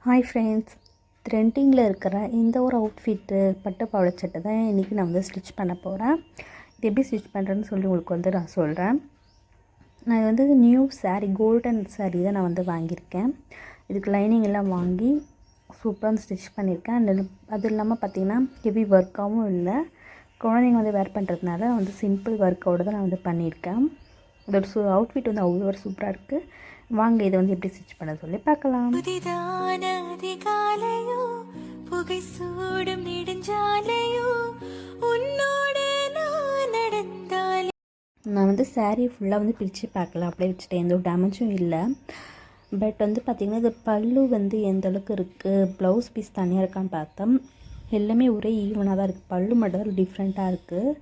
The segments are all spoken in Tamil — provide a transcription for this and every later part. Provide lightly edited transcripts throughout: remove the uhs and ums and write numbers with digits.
ஹாய் ஃப்ரெண்ட்ஸ், ட்ரெண்டிங்கில் இருக்கிற இந்த ஒரு அவுட்ஃபிட்டு பட்டு பாவாடை சட்டை தான் இன்றைக்கி நான் வந்து ஸ்டிச் பண்ண போகிறேன். இது எப்படி ஸ்டிச் பண்ணுறேன்னு சொல்லி உங்களுக்கு வந்து நான் சொல்கிறேன். நான் வந்து நியூ சாரீ, கோல்டன் சாரீ தான் நான் வந்து வாங்கியிருக்கேன். இதுக்கு லைனிங் எல்லாம் வாங்கி சூப்பராக ஸ்டிச் பண்ணியிருக்கேன். அண்ட் அது இல்லாமல் பார்த்திங்கன்னா ஹெவி ஒர்க்காகவும் இல்லை, குழந்தைங்க வந்து வேர் பண்ணுறதுனால வந்து சிம்பிள் ஒர்க்கோடு தான் நான் வந்து பண்ணியிருக்கேன். இதோட அவுட்ஃபிட் வந்து அவ்வளோ ஒரு சூப்பராக இருக்குது. வாங்க இதை வந்து எப்படி ஸ்டிச் பண்ண சொல்லி பார்க்கலாம். புகை சூடும் நெடுஞ்சாலையோ உன்னோட நான் வந்து சாரீ ஃபுல்லாக வந்து பிரித்து பார்க்கலாம், அப்படியே வச்சுட்டேன். எந்த ஒரு டேமேஜும் இல்லை. பட் வந்து பார்த்திங்கன்னா இது பல்லு வந்து எந்த அளவுக்கு இருக்குது, ப்ளவுஸ் பீஸ் தனியாக இருக்கான்னு பார்த்தோம். எல்லாமே ஒரே ஈவனாக தான் இருக்குது. பல்லு மட்டும் தான் டிஃப்ரெண்ட்டாக இருக்குது.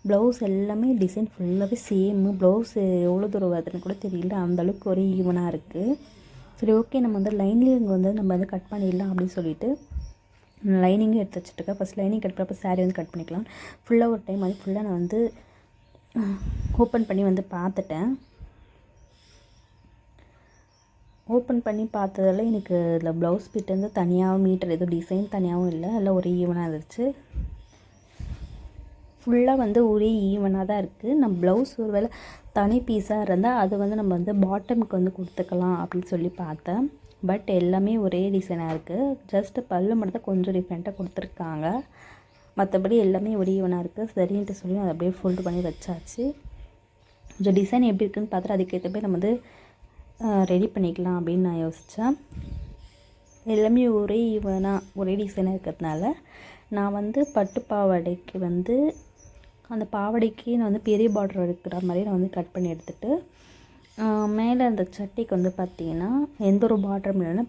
ப்ளவுஸ் எல்லாமே டிசைன் ஃபுல்லாகவே சேமு. ப்ளவுஸ் எவ்வளோ தூரம் வருதுன்னு கூட தெரியல, அந்தளவுக்கு ஒரே ஈவனாக இருக்குது. சரி, ஓகே, நம்ம வந்து லைனிங் வந்து நம்ம வந்து கட் பண்ணிடலாம் அப்படின்னு சொல்லிட்டு லைனிங்கும் எடுத்து வச்சுட்டுருக்கேன். ஃபஸ்ட் லைனிங் கட் பண்ணப்போ சாரீ வந்து கட் பண்ணிக்கலாம். ஃபுல்லாக ஒரு டைம் வந்து ஃபுல்லாக நான் வந்து ஓப்பன் பண்ணி வந்து பார்த்துட்டேன். ஓப்பன் பண்ணி பார்த்ததில் எனக்கு இதில் ப்ளவுஸ் பிட் வந்து தனியாகவும் மீட்டர் எதுவும் டிசைன் தனியாகவும் இல்லை, எல்லாம் ஒரே ஈவனாக இருந்துச்சு. ஃபுல்லாக வந்து ஒரே ஈவனாக தான் இருக்குது. நம்ம ப்ளவுஸ் ஒரு வேளை தனி பீஸாக இருந்தால் அது வந்து நம்ம வந்து பாட்டமுக்கு வந்து கொடுத்துக்கலாம் அப்படின்னு சொல்லி பார்த்தேன். பட் எல்லாமே ஒரே டிசைனாக இருக்குது. ஜஸ்ட்டு பல்லு மட்டும் தான் கொஞ்சம் டிஃப்ரெண்ட்டாக கொடுத்துருக்காங்க. மற்றபடி எல்லாமே ஒரே ஈவனாக இருக்குது. சரின்ட்டு சொல்லி அதை அப்படியே ஃபோல்டு பண்ணி வச்சாச்சு. கொஞ்சம் டிசைன் எப்படி இருக்குதுன்னு பார்த்துட்டு அதுக்கேற்ற போய் நம்ம வந்து ரெடி பண்ணிக்கலாம் அப்படின்னு நான் யோசித்தேன். எல்லாமே ஒரே ஈவனாக ஒரே டிசைனாக இருக்கிறதுனால நான் வந்து பட்டு பாவாடைக்கு வந்து அந்த பாவாடைக்கு நான் வந்து பெரிய பார்டர் இருக்கிற மாதிரி நான் வந்து கட் பண்ணி எடுத்துகிட்டு மேலே அந்த சட்டைக்கு வந்து பார்த்திங்கன்னா எந்த ஒரு பார்டரும் இல்லைன்னா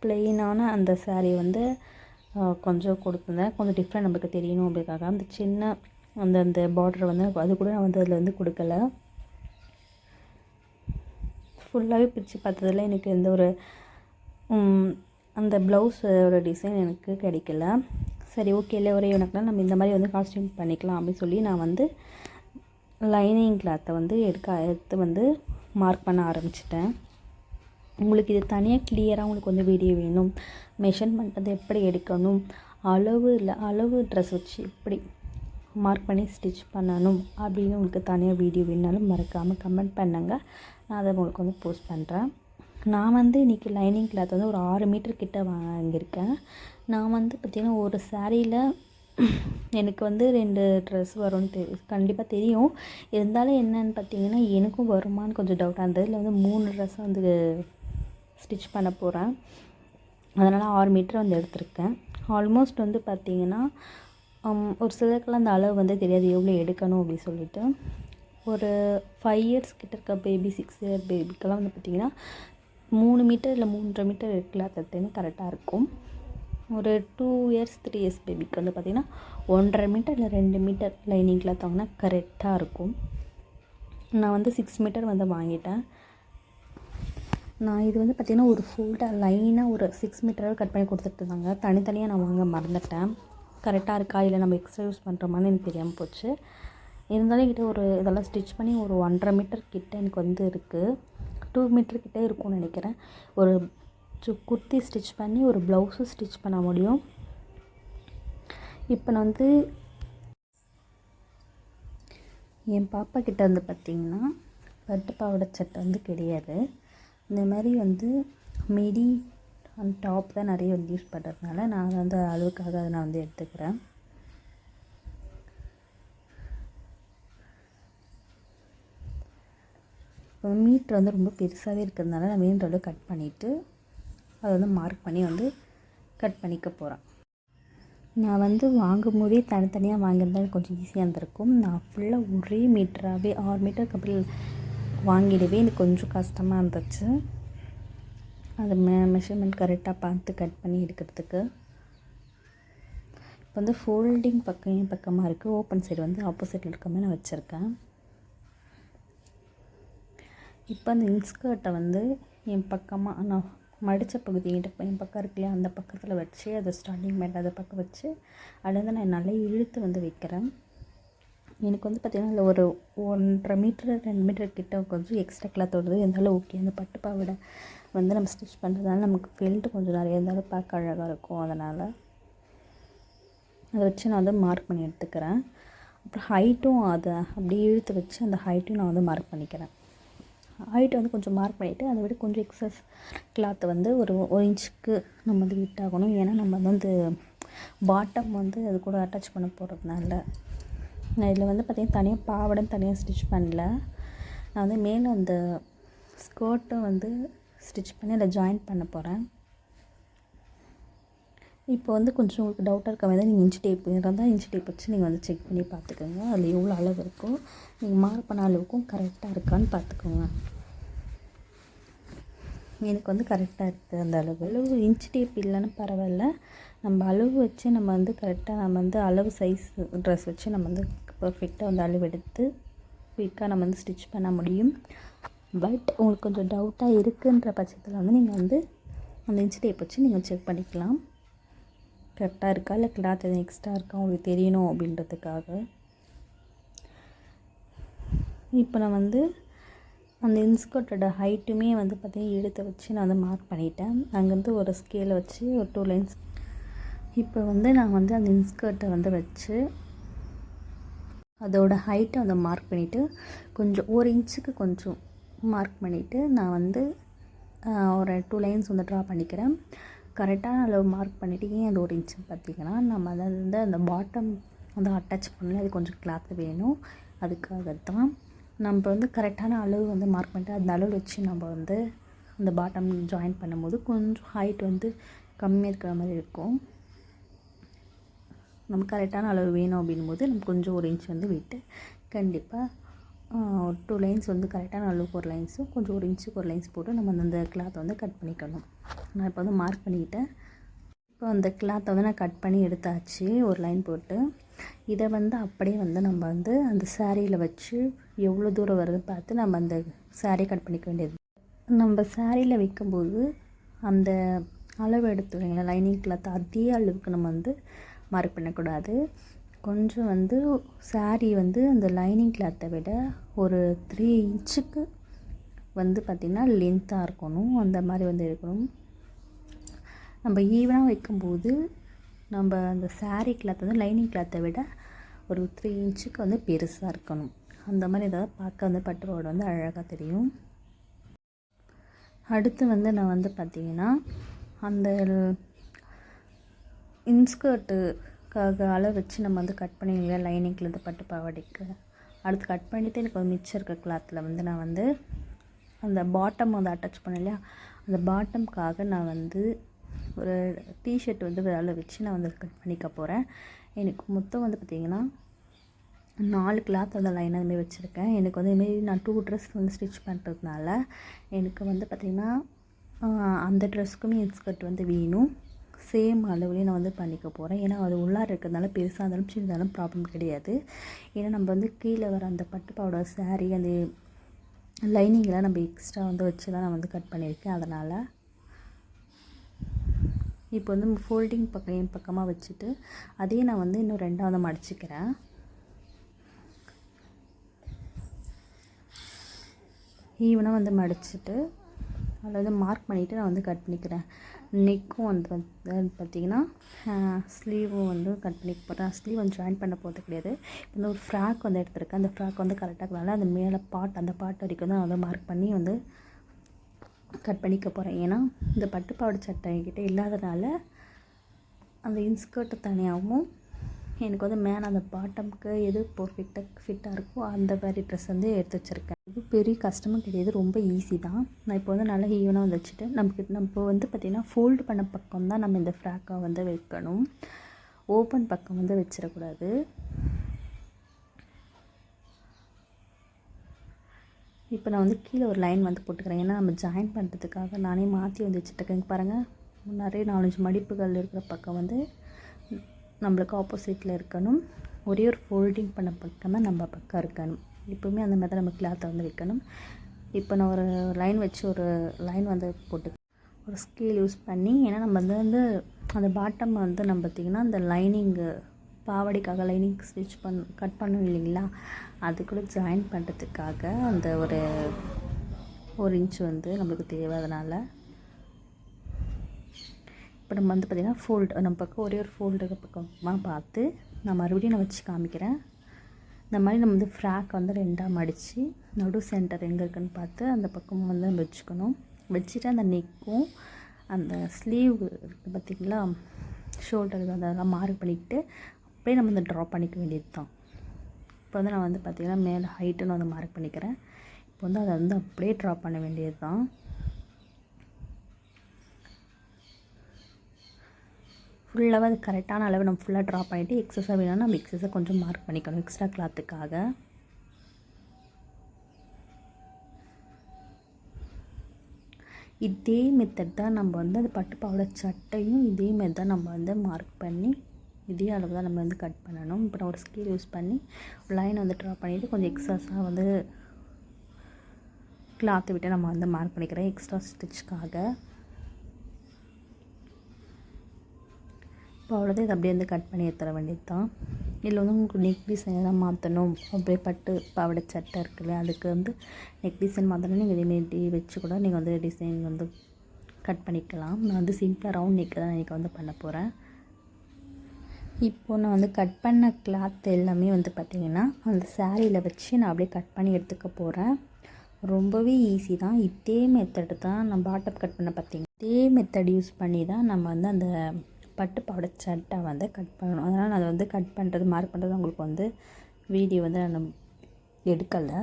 பிளெயினான அந்த சாரீ வந்து கொஞ்சம் கொடுத்துருந்தேன். கொஞ்சம் டிஃப்ரெண்ட் நமக்கு தெரியணும் அப்படிக்காக அந்த சின்ன அந்த பார்டர் வந்து அது கூட நான் வந்து அதில் வந்து கொடுக்கல. ஃபுல்லாகவே பிரித்து பார்த்ததில் எனக்கு எந்த ஒரு அந்த ப்ளவுஸோட டிசைன் எனக்கு கிடைக்கல. சரி, ஓகே, இல்லை ஒரே எனக்குலாம் நம்ம இந்த மாதிரி வந்து காஸ்டியூம் பண்ணிக்கலாம் அப்படின்னு சொல்லி நான் வந்து லைனிங் கிளாத்தை வந்து எடுத்து வந்து மார்க் பண்ண ஆரம்பிச்சிட்டேன். உங்களுக்கு இது தனியாக கிளியராக உங்களுக்கு வந்து வீடியோ வேணும், மெஷர்மெண்ட் வந்து எப்படி எடுக்கணும், அளவு ட்ரெஸ் வச்சு எப்படி மார்க் பண்ணி ஸ்டிச் பண்ணணும் அப்படின்னு உங்களுக்கு தனியாக வீடியோ வேணாலும் மறக்காமல் கமெண்ட் பண்ணுங்கள். நான் அதை உங்களுக்கு வந்து போஸ்ட் பண்ணுறேன். நான் வந்து இன்றைக்கி லைனிங் கிளாத் வந்து ஒரு 6 மீட்டர் கிட்ட வாங்கியிருக்கேன். நான் வந்து பார்த்திங்கன்னா ஒரு சாரியில் எனக்கு வந்து 2 ட்ரெஸ் வரும்னு கண்டிப்பாக தெரியும். இருந்தாலும் என்னென்னு பார்த்திங்கன்னா எனக்கும் வருமானு கொஞ்சம் டவுட்டாக இருந்தது. இதில் வந்து 3 ட்ரெஸ் வந்து ஸ்டிச் பண்ண போகிறேன். அதனால் 6 மீட்டர் வந்து எடுத்திருக்கேன். ஆல்மோஸ்ட் வந்து பார்த்திங்கன்னா ஒரு சிலருக்கெல்லாம் அந்த அளவு வந்து தெரியாது எவ்வளோ எடுக்கணும் அப்படின்னு சொல்லிட்டு. ஒரு 5 இயர்ஸ் கிட்ட இருக்க பேபி, 6 இயர் பேபிக்கெல்லாம் வந்து பார்த்திங்கன்னா 3 மீட்டர் இல்லை 3.5 மீட்டர் கிளாத் எடுத்தேன்னு கரெக்டாக இருக்கும். ஒரு 2 இயர்ஸ் 3 இயர்ஸ் பேபிக்கு வந்து பார்த்திங்கன்னா 1.5 மீட்டர் இல்லை 2 மீட்டர் லைனிங் கிளாத் வாங்கினா கரெக்டாக இருக்கும். நான் வந்து 6 மீட்டர் வந்து வாங்கிட்டேன். நான் இது வந்து பார்த்திங்கன்னா ஒரு ஃபுல்டாக லைனாக ஒரு 6 மீட்டராக கட் பண்ணி கொடுத்துட்ருந்தாங்க. தனித்தனியாக நான் வாங்க மறந்துட்டேன். கரெக்டாக இருக்கா இல்லை நம்ம எக்ஸ்ட்ரா யூஸ் பண்ணுறோமான்னு எனக்கு தெரியாமல் போச்சு. இருந்தாலும் கிட்ட ஒரு இதெல்லாம் ஸ்டிச் பண்ணி ஒரு 1.5 மீட்டர் கிட்ட எனக்கு வந்து இருக்குது. 2 மீட்டர் கிட்டே இருக்கும்னு நினைக்கிறேன். ஒரு குர்த்தி ஸ்டிச் பண்ணி ஒரு ப்ளவுஸும் ஸ்டிச் பண்ண முடியும். இப்போ நான் வந்து என் பாப்பா கிட்ட வந்து பார்த்திங்கன்னா பட்டு பாவாடை சட்டை வந்து கிடையாது. இந்த மாதிரி வந்து மிடி அண்ட் டாப் தான் நிறைய வந்து யூஸ் பண்ணுறதுனால நான் வந்து அளவுக்காக அதை நான் வந்து எடுத்துக்கிறேன். இப்போ மீட்ரு வந்து ரொம்ப பெருசாகவே இருக்கிறதுனால நான் மீன் அளவு கட் பண்ணிவிட்டு அதை வந்து மார்க் பண்ணி வந்து கட் பண்ணிக்க போகிறேன். நான் வந்து வாங்கும் போதே தனித்தனியாக வாங்கியிருந்தால் கொஞ்சம் ஈஸியாக இருந்திருக்கும். நான் ஃபுல்லாக ஒரே மீட்டராகவே 6 மீட்டருக்கு அப்புறம் வாங்கிடவே எனக்கு கொஞ்சம் கஷ்டமாக இருந்துச்சு. அது மெஷர்மெண்ட் கரெக்டாக பார்த்து கட் பண்ணி எடுக்கிறதுக்கு. இப்போ வந்து ஃபோல்டிங் பக்கம் என் பக்கமாக இருக்குது, ஓப்பன் சைடு வந்து ஆப்போசிட்டில் இருக்க மாதிரி நான் வச்சுருக்கேன். இப்போ அந்த இன்ஸ்கர்ட்டை வந்து என் பக்கமாக நான் மடித்த பகுதி என் பக்கம் இருக்கு இல்லையா, அந்த பக்கத்தில் வச்சு அதை ஸ்டார்டிங் மேலே அதை பக்கம் வச்சு அதில் வந்து நான் நல்லா இழுத்து வந்து வைக்கிறேன். எனக்கு வந்து பார்த்திங்கன்னா அதில் ஒரு 1.5 மீட்டர் 2 மீட்டர் கிட்ட கொஞ்சம் எக்ஸ்ட்ரா கிளாத் வருது. இருந்தாலும் ஓகே, அந்த பட்டு பாவாடை வந்து நம்ம ஸ்டிச் பண்ணுறதுனால நமக்கு ஃபெல்ட் கொஞ்சம் நிறைய இருந்தாலும் பார்க்க அழகாக இருக்கும். அதனால் அதை வச்சு நான் வந்து மார்க் பண்ணி எடுத்துக்கிறேன். அப்புறம் ஹைட்டும் அதை அப்படியே இழுத்து வச்சு அந்த ஹைட்டும் நான் வந்து மார்க் பண்ணிக்கிறேன். ஹைட்டை வந்து கொஞ்சம் மார்க் பண்ணிவிட்டு அதை விட கொஞ்சம் எக்ஸஸ் கிளாத்தை வந்து ஒரு இன்ச்சுக்கு நம்ம வந்து விட்டாகணும். ஏன்னா நம்ம வந்து பாட்டம் வந்து அது கூட அட்டாச் பண்ண போகிறதுனால. நான் இதில் வந்து பார்த்திங்கன்னா தனியாக பாவாடை தனியாக ஸ்டிச் பண்ணல. நான் வந்து மேலே அந்த ஸ்கர்ட்டும் வந்து ஸ்டிச் பண்ணி அதை ஜாயின் பண்ண போகிறேன். இப்போ வந்து கொஞ்சம் உங்களுக்கு டவுட்டாக இருக்க மாதிரி நீங்கள் இன்ச் டேப் இருந்தால் இன்ச் டேப் வச்சு நீங்கள் வந்து செக் பண்ணி பார்த்துக்கோங்க. அதில் எவ்வளோ அளவு இருக்கோ நீங்கள் மார்க் பண்ண அளவுக்கும் கரெக்டாக இருக்கான்னு பார்த்துக்கோங்க. எனக்கு வந்து கரெக்டாக இருக்குது அந்த அளவு இன்ச் டேப் இல்லைன்னு பரவாயில்ல. நம்ம அளவு வச்சு நம்ம வந்து கரெக்டாக நம்ம வந்து அளவு சைஸ் ட்ரெஸ் வச்சு நம்ம வந்து பர்ஃபெக்டாக வந்து அளவு எடுத்து குயிக்காக நம்ம வந்து ஸ்டிச் பண்ண முடியும். பட் உங்களுக்கு கொஞ்சம் டவுட்டாக இருக்குன்ற பட்சத்தில் வந்து நீங்கள் வந்து அந்த இன்ச் டேப் வச்சு நீங்கள் செக் பண்ணிக்கலாம். கரெக்டாக இருக்கா இல்லை கிளாத் எதுவும் எக்ஸ்ட்ரா இருக்கா உங்களுக்கு தெரியணும் அப்படின்றதுக்காக. இப்போ நான் வந்து அந்த இன்ஸ்கர்ட்டோட ஹைட்டுமே வந்து பார்த்திங்கன்னா எடுத்து வச்சு நான் வந்து மார்க் பண்ணிட்டேன். அங்கேருந்து ஒரு ஸ்கேலை வச்சு ஒரு 2 லைன்ஸ். இப்போ வந்து நான் வந்து அந்த இன்ஸ்கர்ட்டை வந்து வச்சு அதோட ஹைட்டை வந்து மார்க் பண்ணிவிட்டு கொஞ்சம் 1 இன்ச்சுக்கு கொஞ்சம் மார்க் பண்ணிவிட்டு நான் வந்து ஒரு 2 லைன்ஸ் வந்து ட்ரா பண்ணிக்கிறேன். கரெக்டான அளவு மார்க் பண்ணிவிட்டு ஏன் அது 1 இன்ச்சுன்னு பார்த்திங்கன்னா நம்ம அதை வந்து அந்த பாட்டம் வந்து அட்டாச் பண்ணல, அது கொஞ்சம் கிளாத் வேணும். அதுக்காக தான் நம்ம வந்து கரெக்டான அளவு வந்து மார்க் பண்ணிட்டு அந்த அளவு வச்சு நம்ம வந்து அந்த பாட்டம் ஜாயின் பண்ணும்போது கொஞ்சம் ஹைட் வந்து கம்மியாக இருக்கிற மாதிரி இருக்கும். நம்ம கரெக்டான அளவு வேணும் அப்படின்போது நம்ம கொஞ்சம் 1 இன்ச் வந்து விட்டு கண்டிப்பாக 2 லைன்ஸ் வந்து கரெக்டான அளவுக்கு 1 லைன்ஸும் கொஞ்சம் 1 இன்ச்சுக்கு 1 லைன்ஸ் போட்டு நம்ம அந்த கிளாத்தை வந்து கட் பண்ணிக்கணும். நான் இப்போ வந்து மார்க் பண்ணிக்கிட்டேன். இப்போ அந்த கிளாத்தை வந்து நான் கட் பண்ணி எடுத்தாச்சு ஒரு லைன் போட்டு. இதை வந்து அப்படியே வந்து நம்ம வந்து அந்த சாரியில் வச்சு எவ்வளோ தூரம் வருதுன்னு பார்த்து நம்ம அந்த சாரீ கட் பண்ணிக்க வேண்டியது. நம்ம சாரியில் வைக்கும்போது அந்த அளவு எடுத்து வைங்களேன் லைனிங் கிளாத் அதே அளவுக்கு நம்ம வந்து மார்க் பண்ணக்கூடாது. கொஞ்சம் வந்து சாரீ வந்து அந்த லைனிங் கிளாத்தை விட ஒரு 3 இன்ச்சுக்கு வந்து பார்த்திங்கன்னா லென்த்தாக இருக்கணும். அந்த மாதிரி வந்து இருக்கணும். நம்ம ஈவனாக வைக்கும்போது நம்ம அந்த சாரீ கிளாத் வந்து லைனிங் கிளாத்தை விட ஒரு 3 இன்ச்சுக்கு வந்து பெருசாக இருக்கணும். அந்த மாதிரி ஏதாவது பார்க்க வந்து பட்டு பாவாடை வந்து அழகாக தெரியும். அடுத்து வந்து நான் வந்து பார்த்திங்கன்னா அந்த இன்ஸ்கர்ட்டுக்காக அளவு வச்சு நம்ம வந்து கட் பண்ணி இல்லையா லைனிங்கில் இந்த பட்டு பாவாடைக்கு அடுத்து கட் பண்ணிவிட்டு எனக்கு ஒரு மிச்சம் இருக்க கிளாத்தில் வந்து நான் வந்து அந்த பாட்டம் வந்து அட்டாச் பண்ண இல்லையா அந்த பாட்டம்காக நான் வந்து ஒரு டிஷர்ட் வந்து அளவு வச்சு நான் வந்து கட் பண்ணிக்க போகிறேன். எனக்கு மொத்தம் வந்து பார்த்திங்கன்னா 4 கிளாத் வந்து லைனாக இதுமாரி வச்சுருக்கேன். எனக்கு வந்து இதுமாரி நான் 2 ட்ரெஸ் வந்து ஸ்டிச் பண்ணுறதுனால எனக்கு வந்து பார்த்திங்கன்னா அந்த ட்ரெஸ்க்குமே இன்ஸ்கர்ட் வந்து வேணும். சேம் அளவுலேயே நான் வந்து பண்ணிக்க போகிறேன். ஏன்னா அது உள்ளார இருக்கிறதுனால பெருசாக இருந்தாலும் சின்னதாலும் ப்ராப்ளம் கிடையாது. ஏன்னா நம்ம வந்து கீழே வர அந்த பட்டு பாவாடை சாரீ அந்த லைனிங்கெலாம் நம்ம எக்ஸ்ட்ரா வந்து வச்சு தான் நான் வந்து கட் பண்ணியிருக்கேன். அதனால் இப்போ வந்து ஃபோல்டிங் பக்கம் என் பக்கமாக வச்சுட்டு அதே நான் வந்து இன்னும் 2வது மடிச்சுக்கிறேன். ஈவனாக வந்து மடிச்சுட்டு அதாவது மார்க் பண்ணிவிட்டு நான் வந்து கட் பண்ணிக்கிறேன். நெக்கும் வந்து பார்த்திங்கன்னா ஸ்லீவும் வந்து கட் பண்ணிக்க போகிறேன். ஸ்லீவ் வந்து ஜாயின் பண்ண போகிறது கிடையாது. இப்போ வந்து ஒரு ஃப்ராக் வந்து எடுத்துருக்கேன். அந்த ஃப்ராக் வந்து கரெக்டாக இருக்கிறனால அந்த மேலே அந்த பாட் வரைக்கும் தான் நான் வந்து மார்க் பண்ணி வந்து கட் பண்ணிக்க போகிறேன். ஏன்னா இந்த பட்டு பாவாடை சட்டை என்கிட்ட இல்லாதனால அந்த இன்ஸ்கர்ட்டு தனியாகவும் எனக்கு வந்து மேலே அந்த பாட்டமுக்கு எது பர்ஃபெக்டாக ஃபிட்டாக இருக்கோ அந்த மாதிரி ட்ரெஸ் வந்து எடுத்து வச்சுருக்கேன். இது பெரிய கஷ்டமும் கிடையாது, ரொம்ப ஈஸி தான். நான் இப்போ வந்து நல்லா ஈவனாக வந்து வச்சுட்டு நம்ம வந்து பார்த்திங்கன்னா ஃபோல்டு பண்ண பக்கம் தான் நம்ம இந்த ஃப்ராக்கை வந்து வைக்கணும். ஓப்பன் பக்கம் வந்து வச்சிடக்கூடாது. இப்போ நான் வந்து கீழே ஒரு லைன் வந்து போட்டுக்கிறேன். ஏன்னா நம்ம ஜாயின் பண்ணுறதுக்காக நானே மாற்றி வந்து வச்சுட்டுருக்கேன். பாருங்கள் நிறைய 4-5 மடிப்புகள் இருக்கிற பக்கம் வந்து நம்மளுக்கு ஆப்போசிட்டில் இருக்கணும். ஒரே ஒரு ஃபோல்டிங் பண்ண பக்கம் தான் நம்ம பக்கம் இருக்கணும். எப்போவுமே அந்த மாதிரி தான் நம்ம கிளாத்தை வந்து வைக்கணும். இப்போ நான் ஒரு லைன் வச்சு ஒரு லைன் வந்து போட்டு ஒரு ஸ்கேல் யூஸ் பண்ணி ஏன்னா நம்ம வந்து அந்த பாட்டம் வந்து நம்ம பார்த்திங்கன்னா அந்த லைனிங்கு பாவாடைக்காக லைனிங் ஸ்டிச் கட் பண்ணணும் இல்லைங்களா அது கூட ஜாயின் பண்ணுறதுக்காக அந்த ஒரு இன்ச் வந்து நம்மளுக்கு தேவை. அதனால் இப்போ நம்ம வந்து பார்த்திங்கன்னா ஃபோல்டு நம்ம பக்கம் ஒரே ஒரு ஃபோல்டு பக்கமாக பார்த்து நான் மறுபடியும் வச்சு காமிக்கிறேன். இந்த மாதிரி நம்ம வந்து ஃப்ராக் வந்து 2ஆக மடித்து நடு சென்டர் எங்கே இருக்குன்னு பார்த்து அந்த பக்கம் வந்து நம்ம வச்சுக்கணும். வச்சுட்டு அந்த நெக்கும் அந்த ஸ்லீவ் இருக்குது பார்த்திங்களா, ஷோல்டர் அதெல்லாம் மார்க் பண்ணிக்கிட்டு அப்படியே நம்ம வந்து ட்ரா பண்ணிக்க வேண்டியது தான். இப்போ வந்து நான் வந்து பார்த்திங்கன்னா மேலே ஹைட்டுன்னு வந்து மார்க் பண்ணிக்கிறேன். இப்போ வந்து அதை வந்து அப்படியே ட்ரா பண்ண வேண்டியது தான். ஃபுல்லாக அது கரெக்டான அளவு நம்ம ஃபுல்லாக ட்ரா பண்ணிவிட்டு எக்ஸஸாக வேணும்னா நம்ம எக்ஸஸாக கொஞ்சம் மார்க் பண்ணிக்கணும் எக்ஸ்ட்ரா கிளாத்துக்காக. இதே மெத்தட் தான் நம்ம வந்து அது பட்டுப்பாவோட சட்டையும் இதே மெத்தட் தான் நம்ம வந்து மார்க் பண்ணி இதே அளவு தான் நம்ம வந்து கட் பண்ணணும். இப்போ நான் ஒரு ஸ்கேல் யூஸ் பண்ணி லைன் வந்து ட்ரா பண்ணிவிட்டு கொஞ்சம் எக்ஸஸாக வந்து கிளாத்தை விட்டு நம்ம வந்து மார்க் பண்ணிக்கிறேன் எக்ஸ்ட்ரா ஸ்டிச்சுக்காக. இப்போ அவ்வளோதான், இது அப்படியே வந்து கட் பண்ணி எடுத்துட வேண்டியது தான். இதில் வந்து உங்களுக்கு நெக் டிசைன் எதாவது மாற்றணும், அப்படியே பட்டு பாவாடை சட்டை இருக்குல்ல அதுக்கு வந்து நெக் டிசைன் மாற்றணும், நீங்கள் இதேமாரி வச்சு கூட நீங்கள் வந்து டிசைன் வந்து கட் பண்ணிக்கலாம். நான் வந்து சிம்பிளாக ரவுண்ட் நெக் தான் இன்றைக்கி வந்து பண்ண போகிறேன். இப்போது நான் வந்து கட் பண்ண கிளாத் எல்லாமே வந்து பார்த்திங்கன்னா அந்த சாரியில் வச்சு நான் அப்படியே கட் பண்ணி எடுத்துக்க போகிறேன். ரொம்பவே ஈஸி தான். இதே மெத்தடு தான் நான் பாட்டம் கட் பண்ண பார்த்திங்க, இதே மெத்தட் யூஸ் பண்ணி தான் நம்ம வந்து அந்த பட்டு பாவாடை சட்டை வந்து கட் பண்ணணும். அதனால் நான் அதை வந்து கட் பண்ணுறது மார்க் பண்ணுறது உங்களுக்கு வந்து வீடியோ வந்து நான் எடுக்கலை.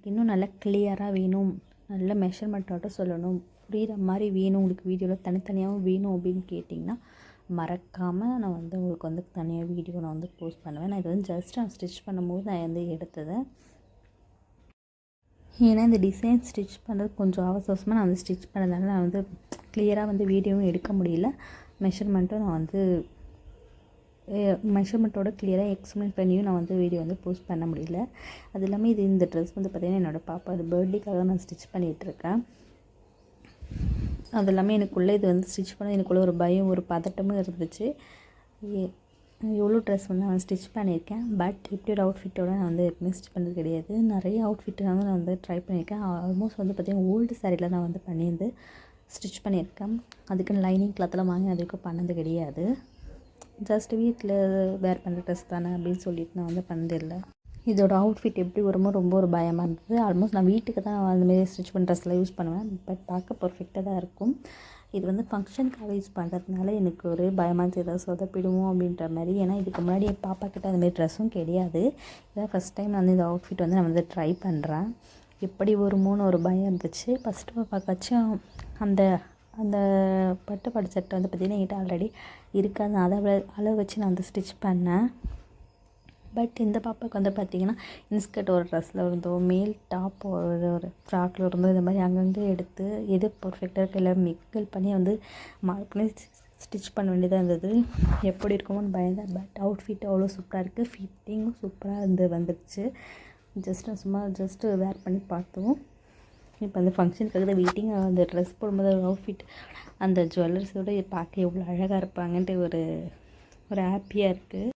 இன்னும் நல்லா கிளியராக வேணும், நல்ல மெஷர்மெண்ட்டோட சொல்லணும், புரிகிற மாதிரி வேணும் உங்களுக்கு வீடியோவில் தனித்தனியாகவும் வேணும் அப்படின்னு கேட்டிங்கன்னா மறக்காமல் நான் வந்து உங்களுக்கு வந்து தனியாக வீடியோ நான் வந்து போஸ்ட் பண்ணுவேன். நான் இது வந்து ஜஸ்ட் நான் ஸ்டிச் பண்ணும்போது நான் வந்து எடுத்தது. ஏன்னா இந்த டிசைன் ஸ்டிச் பண்ணுறது கொஞ்சம் அவசரமாக நான் வந்து ஸ்டிச் பண்ணதால நான் வந்து கிளியராக வந்து வீடியோவும் எடுக்க முடியல, மெஷர்மெண்ட்டும் நான் வந்து மெஷர்மெண்ட்டோட கிளியராக எக்ஸ்பிளைன் பண்ணியும் நான் வந்து வீடியோ வந்து போஸ்ட் பண்ண முடியல. அது இல்லாமல் இந்த ட்ரெஸ் வந்து பார்த்திங்கன்னா என்னோடய பாப்பா அது பர்த்டேக்காக நான் ஸ்டிச் பண்ணிகிட்ருக்கேன். அது இல்லாமல் எனக்குள்ளே இது வந்து ஸ்டிச் பண்ண எனக்குள்ளே ஒரு பயம் ஒரு பதட்டமும் இருந்துச்சு. எவ்வளோ ட்ரெஸ் வந்து நான் ஸ்டிச் பண்ணியிருக்கேன், பட் இப்படி ஒரு அவுட்ஃபிட்டோடு நான் வந்து எப்பவுமே ஸ்டிச் பண்ணது கிடையாது. நிறைய அவுட்ஃபிட்டு வந்து நான் வந்து ட்ரை பண்ணியிருக்கேன். ஆல்மோஸ்ட் வந்து பார்த்திங்கன்னா ஓல்டு சாரியில் நான் வந்து பண்ணியிருந்து ஸ்டிச் பண்ணியிருக்கேன். அதுக்குன்னு லைனிங் கிளாத்தெல்லாம் வாங்கி அது வரைக்கும் பண்ணது கிடையாது. ஜஸ்ட் வீட்டில் வேர் பண்ணுற ட்ரெஸ் தானே அப்படின்னு சொல்லிட்டு நான் வந்து பண்ணதில்லை. இதோட அவுட்ஃபிட் எப்படி வருமோ ரொம்ப ஒரு பயமாக இருந்தது. ஆல்மோஸ்ட் நான் வீட்டுக்கு தான் அந்தமாரி ஸ்டிச் பண்ண ட்ரெஸ்லாம் யூஸ் பண்ணுவேன், பட் பார்க்க பர்ஃபெக்டாக தான் இருக்கும். இது வந்து ஃபங்க்ஷனுக்காக யூஸ் பண்ணுறதுனால எனக்கு ஒரு பயமாக இருந்துச்சு, ஏதாவது சொதப்பிடுவோம் அப்படின்ற மாதிரி. ஏன்னா இதுக்கு முன்னாடி என் பாப்பா கிட்ட அந்தமாரி ட்ரெஸ்ஸும் கிடையாது. இதான் ஃபஸ்ட் டைம் நான் வந்து இந்த அவுட்ஃபிட் வந்து நான் வந்து ட்ரை பண்ணுறேன். எப்படி வருமோன்னு ஒரு பயம் இருந்துச்சு. ஃபஸ்ட்டு பாப்பாக்காச்சும் அந்த அந்த பட்டு பாவாடை சட்டை வந்து பார்த்திங்கன்னா என்கிட்ட ஆல்ரெடி இருக்காது, அதை அளவு வச்சு நான் வந்து ஸ்டிச் பண்ணேன். பட் இந்த பாப்பாவுக்கு வந்து பார்த்திங்கன்னா இன்ஸ்கர்ட் ஒரு ட்ரெஸ்ஸில் இருந்தோ, மேல் டாப் ஒரு ஃப்ராக்கில் இருந்தோ, இந்த மாதிரி அங்கங்கே எடுத்து எது பர்ஃபெக்டாக இருக்குது எல்லாம் மிக்கள் பண்ணி வந்து மார்க் பண்ணி ஸ்டிச் பண்ண வேண்டியதாக இருந்தது. எப்படி இருக்குமோன்னு பயந்தேன். பட் அவுட்ஃபிட் அவ்வளோ சூப்பராக இருக்குது, ஃபிட்டிங்கும் சூப்பராக வந்துடுச்சு. ஜஸ்ட்டு வேர் பண்ணி பார்த்தோம். இப்போ அந்த ஃபங்க்ஷனுக்காக தான் வெயிட்டிங். அந்த ட்ரெஸ் போடும்போது ஒரு அவுட்ஃபிட் அந்த ஜுவல்லர்ஸோடு பார்க்க எவ்வளோ அழகாக இருப்பாங்கன்ட்டு ஒரு ஹாப்பியாக இருக்குது.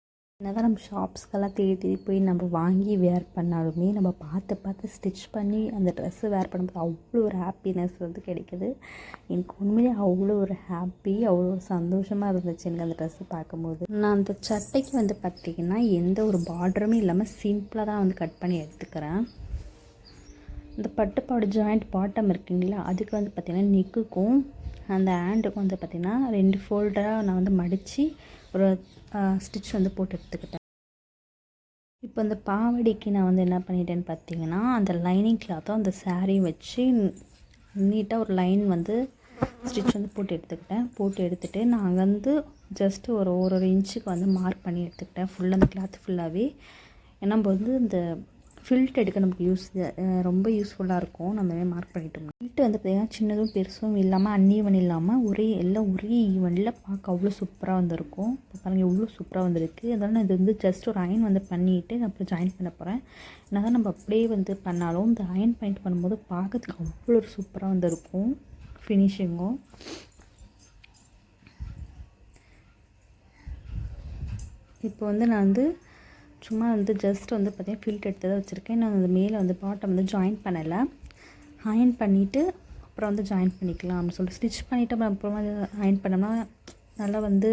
என்ன தான் நம்ம ஷாப்ஸ்க்கெல்லாம் தேடி போய் நம்ம வாங்கி வேர் பண்ணாலுமே நம்ம பார்த்து ஸ்டிச் பண்ணி அந்த ட்ரெஸ்ஸு வேர் பண்ணும்போது அவ்வளோ ஒரு ஹாப்பினஸ் வந்து கிடைக்கிது. எனக்கு உண்மையிலே அவ்வளோ ஒரு ஹாப்பி, அவ்வளோ ஒரு சந்தோஷமாக இருந்துச்சு எனக்கு அந்த ட்ரெஸ்ஸு பார்க்கும்போது. நான் அந்த சட்டைக்கு வந்து பார்த்திங்கன்னா எந்த ஒரு பார்டருமே இல்லாமல் சிம்பிளாக தான் வந்து கட் பண்ணி எடுத்துக்கிறேன். இந்த பட்டுப்பாவாடை ஜாயிண்ட் பாட்டம் இருக்குங்களா, அதுக்கு வந்து பார்த்திங்கன்னா நெக்குக்கும் அந்த ஹேண்டுக்கும் வந்து பார்த்திங்கன்னா 2 ஃபோல்டராக நான் வந்து மடித்து ஒரு ஸ்டிச் வந்து போட்டு எடுத்துக்கிட்டேன். இப்போ அந்த பாவாடைக்கு நான் வந்து என்ன பண்ணிட்டேன்னு பார்த்திங்கன்னா அந்த லைனிங் கிளாத்தும் அந்த சாரியும் வச்சு நீட்டாக ஒரு லைன் வந்து ஸ்டிச் வந்து போட்டு எடுத்துகிட்டு நான் வந்து ஜஸ்ட்டு ஒரு இன்ச்சுக்கு வந்து மார்க் பண்ணி எடுத்துக்கிட்டேன் ஃபுல்லாக அந்த கிளாத் ஃபுல்லாகவே. ஏன்னா நம்ம வந்து இந்த ஃபில்ட் எடுக்க நமக்கு ரொம்ப யூஸ்ஃபுல்லாக இருக்கும். நம்ம மாதிரி மார்க் பண்ணிட்டோம். ஃபில்ட்டு வந்து பார்த்திங்கன்னா சின்னதும் பெருசும் இல்லாமல் அன்ஈவன் இல்லாமல் எல்லாம் ஒரே ஈவனில் பார்க்க அவ்வளோ சூப்பராக வந்திருக்கும். இப்போ பாருங்கள் எவ்வளோ சூப்பராக வந்திருக்கு. அதனால் நான் இது வந்து ஜஸ்ட் ஒரு அயன் வந்து பண்ணிவிட்டு அப்புறம் ஜாயின் பண்ண போகிறேன். என்ன தான் நம்ம அப்படியே வந்து பண்ணாலும் இந்த அயன் பாயிண்ட் பண்ணும்போது பார்க்கறதுக்கு அவ்வளோ ஒரு சூப்பராக வந்திருக்கும் ஃபினிஷிங்கும். இப்போ வந்து நான் வந்து சும்மா வந்து ஜஸ்ட் வந்து பார்த்திங்கன்னா ஃபில்ட் எடுத்து தான் வச்சுருக்கேன். நான் அந்த மேலே வந்து பாட்டம் வந்து ஜாயின் பண்ணலை, அயன் பண்ணிவிட்டு அப்புறம் வந்து ஜாயின் பண்ணிக்கலாம் அப்படின்னு சொல்லிட்டு ஸ்டிச் பண்ணிவிட்டு அப்புறமா அயன் பண்ணோம்னா நல்லா வந்து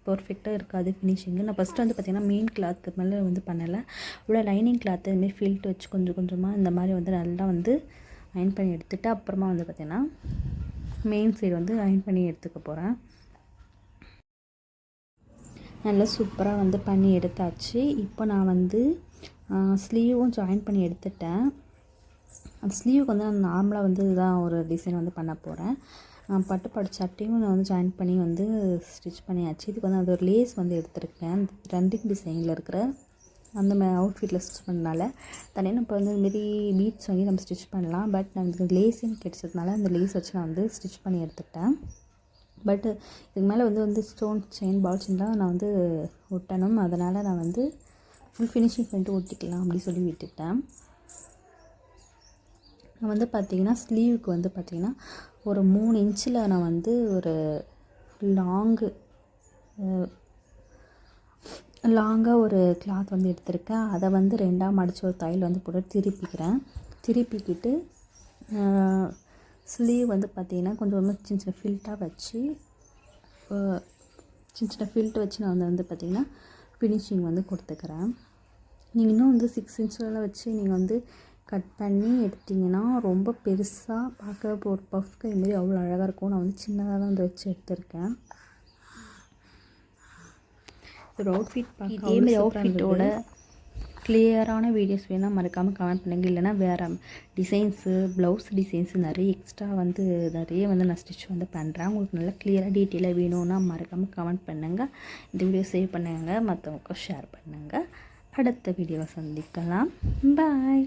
பர்ஃபெக்டாக இருக்காது ஃபினிஷிங்கு. நான் ஃபஸ்ட்டு வந்து பார்த்திங்கன்னா மெயின் கிளாத்து மேலே வந்து பண்ணலை, இவ்வளோ லைனிங் கிளாத்து இதுமாரி ஃபில்ட் வச்சு கொஞ்சம் கொஞ்சமாக இந்த மாதிரி வந்து நல்லா வந்து அயன் பண்ணி எடுத்துகிட்டு அப்புறமா வந்து பார்த்திங்கன்னா மெயின் சைடு வந்து அயன் பண்ணி எடுத்துக்க போகிறேன். நல்லா சூப்பராக வந்து பண்ணி எடுத்தாச்சு. இப்போ நான் வந்து ஸ்லீவும் ஜாயின் பண்ணி எடுத்துட்டேன். அந்த ஸ்லீவுக்கு வந்து நான் நார்மலாக வந்து இதுதான் ஒரு டிசைன் வந்து பண்ண போகிறேன். பட்டுப்பாடு சட்டையும் நான் வந்து ஜாயின் பண்ணி வந்து ஸ்டிச் பண்ணியாச்சு. இதுக்கு வந்து அது ஒரு லேஸ் வந்து எடுத்துருக்கேன், ரன்னிங் டிசைனில் இருக்கிற அந்த அவுட்ஃபிட்டில் ஸ்டிச் பண்ணனால தனியாக இப்போ வந்து இதுமாரி பீட்ஸ் வாங்கி நம்ம ஸ்டிச் பண்ணலாம். பட் நான் இதுக்கு லேஸுன்னு கிடச்சதுனால அந்த லேஸ் வச்சு நான் வந்து ஸ்டிச் பண்ணி எடுத்துக்கிட்டேன். பட்டு இதுக்கு மேலே வந்து ஸ்டோன் செயின் பால் செயின் தான் நான் வந்து ஒட்டணும். அதனால் நான் வந்து ஃபுல் ஃபினிஷிங் பண்ணிட்டு ஒட்டிக்கலாம் அப்படி சொல்லி விட்டுட்டேன். நான் வந்து பார்த்திங்கன்னா ஸ்லீவுக்கு வந்து பார்த்திங்கன்னா ஒரு 3 இன்ச்சில் நான் வந்து ஒரு லாங்காக ஒரு கிளாத் வந்து எடுத்திருக்கேன். அதை வந்து 2ஆக மடித்து ஒரு தையல் வந்து போட்டு திருப்பிக்கிட்டு ஸ்லீவ் வந்து பார்த்திங்கன்னா கொஞ்சம் சின்ன சின்ன ஃபில்ட்டாக வச்சு நான் வந்து பார்த்திங்கன்னா ஃபினிஷிங் வந்து கொடுத்துக்கிறேன். நீங்கள் இன்னும் வந்து 6 இன்ச்சிலலாம் வச்சு நீங்கள் வந்து கட் பண்ணி எடுத்திங்கன்னா ரொம்ப பெருசாக பார்க்க ஒரு பஃப் கை மாரி அவ்வளோ அழகாக இருக்கும். நான் வந்து சின்னதாக தான் வந்து வச்சு எடுத்திருக்கேன். ஒரு அவுட்ஃபிட் பார்க்க இதேமாரி அவுட்ஃபிட்டோட கிளியரான வீடியோஸ் வேணால் மறக்காமல் கமெண்ட் பண்ணுங்கள். இல்லைனா வேறு டிசைன்ஸு ப்ளவுஸ் டிசைன்ஸு நிறைய எக்ஸ்ட்ரா வந்து நான் ஸ்டிச் வந்து பண்ணுறேன். உங்களுக்கு நல்லா கிளியராக டீட்டெயிலாக வேணும்னா மறக்காமல் கமெண்ட் பண்ணுங்கள். இந்த வீடியோ சேவ் பண்ணுங்கள், மற்றவங்களுக்கு ஷேர் பண்ணுங்கள். அடுத்த வீடியோவை சந்திக்கலாம். பாய்.